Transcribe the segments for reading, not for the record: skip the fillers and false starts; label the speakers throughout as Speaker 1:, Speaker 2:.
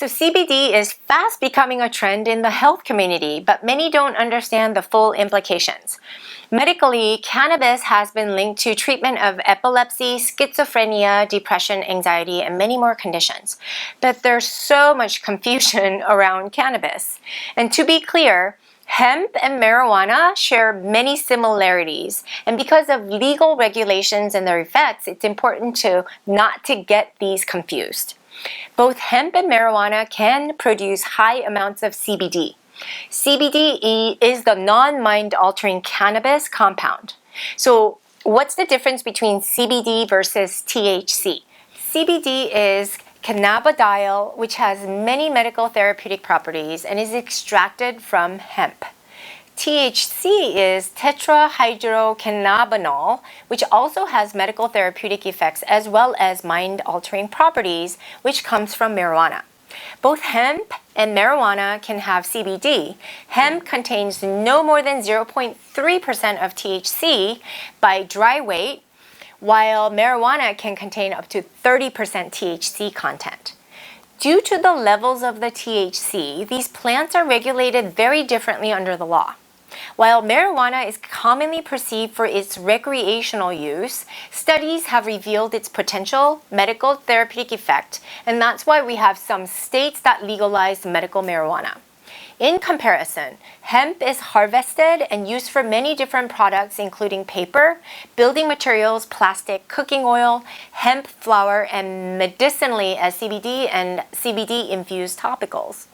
Speaker 1: So CBD is fast becoming a trend in the health community, but many don't understand the full implications. Medically, cannabis has been linked to treatment of epilepsy, schizophrenia, depression, anxiety, and many more conditions. But there's so much confusion around cannabis. And to be clear, hemp and marijuana share many similarities, and because of legal regulations and their effects, it's important not to get these confused. Both hemp and marijuana can produce high amounts of CBD. CBD is the non-mind-altering cannabis compound. So what's the difference between CBD versus THC? CBD is cannabidiol, which has many medical therapeutic properties and is extracted from hemp. THC is tetrahydrocannabinol, which also has medical therapeutic effects as well as mind-altering properties, which comes from marijuana. Both hemp and marijuana can have CBD. Hemp contains no more than 0.3% of THC by dry weight, while marijuana can contain up to 30% THC content. Due to the levels of the THC, these plants are regulated very differently under the law. While marijuana is commonly perceived for its recreational use, studies have revealed its potential medical therapeutic effect, and that's why we have some states that legalize medical marijuana. In comparison, hemp is harvested and used for many different products including paper, building materials, plastic, cooking oil, hemp flour, and medicinally as CBD and CBD-infused topicals.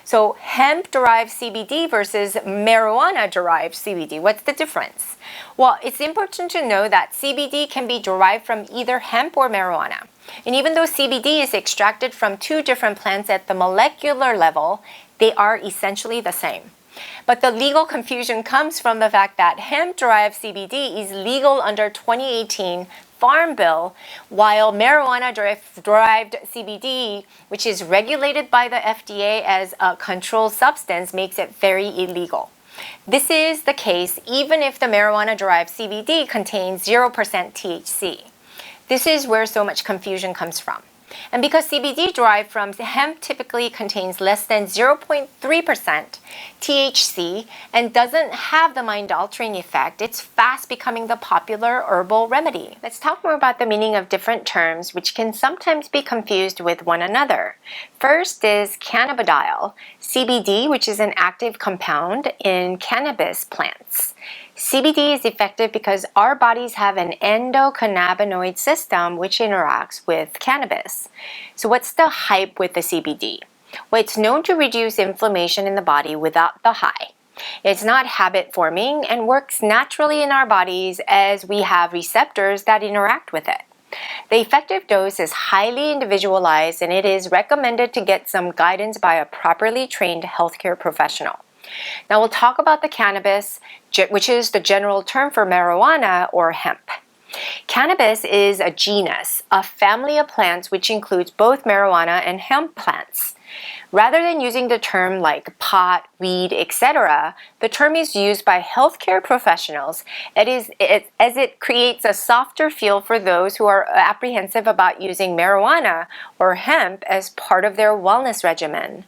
Speaker 1: So hemp-derived CBD versus marijuana-derived CBD, what's the difference? Well, it's important to know that CBD can be derived from either hemp or marijuana. And even though CBD is extracted from two different plants at the molecular level, they are essentially the same. But the legal confusion comes from the fact that hemp-derived CBD is legal under 2018 Farm Bill, while marijuana-derived CBD, which is regulated by the FDA as a controlled substance, makes it very illegal. This is the case even if the marijuana-derived CBD contains 0% THC. This is where so much confusion comes from. And because CBD derived from hemp typically contains less than 0.3% THC and doesn't have the mind-altering effect, it's fast becoming the popular herbal remedy. Let's talk more about the meaning of different terms which can sometimes be confused with one another. First is cannabidiol, CBD, which is an active compound in cannabis plants. CBD is effective because our bodies have an endocannabinoid system which interacts with cannabis. So what's the hype with the CBD? Well, it's known to reduce inflammation in the body without the high. It's not habit forming and works naturally in our bodies as we have receptors that interact with it. The effective dose is highly individualized and it is recommended to get some guidance by a properly trained healthcare professional. Now we'll talk about the cannabis, which is the general term for marijuana or hemp. Cannabis is a genus, a family of plants which includes both marijuana and hemp plants. Rather than using the term like pot, weed, etc., the term is used by healthcare professionals as it creates a softer feel for those who are apprehensive about using marijuana or hemp as part of their wellness regimen.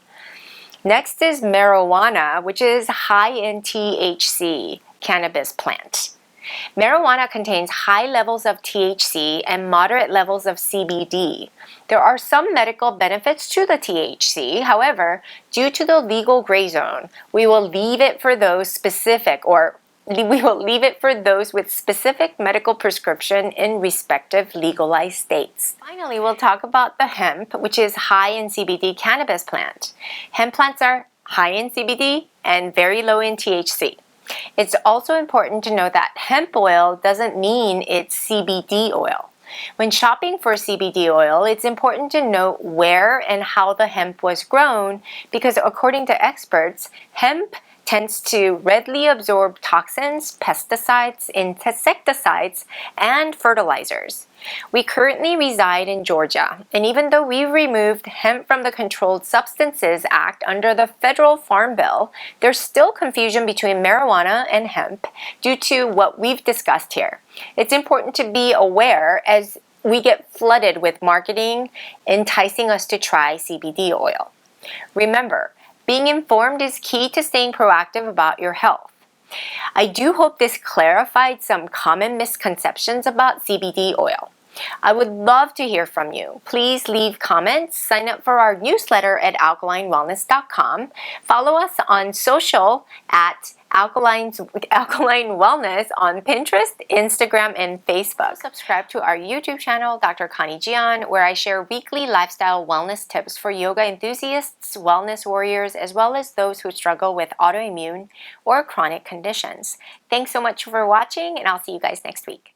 Speaker 1: Next is marijuana, which is high in THC cannabis plant. Marijuana contains high levels of THC and moderate levels of CBD. There are some medical benefits to the THC. However, due to the legal gray zone, we will leave it for those with specific medical prescription in respective legalized states. Finally, we'll talk about the hemp, which is high in CBD cannabis plant. Hemp plants are high in CBD and very low in THC. It's also important to know that hemp oil doesn't mean it's CBD oil. When shopping for CBD oil, it's important to note where and how the hemp was grown because according to experts, hemp tends to readily absorb toxins, pesticides, insecticides, and fertilizers. We currently reside in Georgia, and even though we've removed hemp from the Controlled Substances Act under the Federal Farm Bill, there's still confusion between marijuana and hemp due to what we've discussed here. It's important to be aware as we get flooded with marketing enticing us to try CBD oil. Remember, being informed is key to staying proactive about your health. I do hope this clarified some common misconceptions about CBD oil. I would love to hear from you. Please leave comments, sign up for our newsletter at alkalinewellness.com, follow us on social at Alkaline Wellness on Pinterest, Instagram, and Facebook. Subscribe to our YouTube channel, Dr. Connie Jian, where I share weekly lifestyle wellness tips for yoga enthusiasts, wellness warriors, as well as those who struggle with autoimmune or chronic conditions. Thanks so much for watching, and I'll see you guys next week.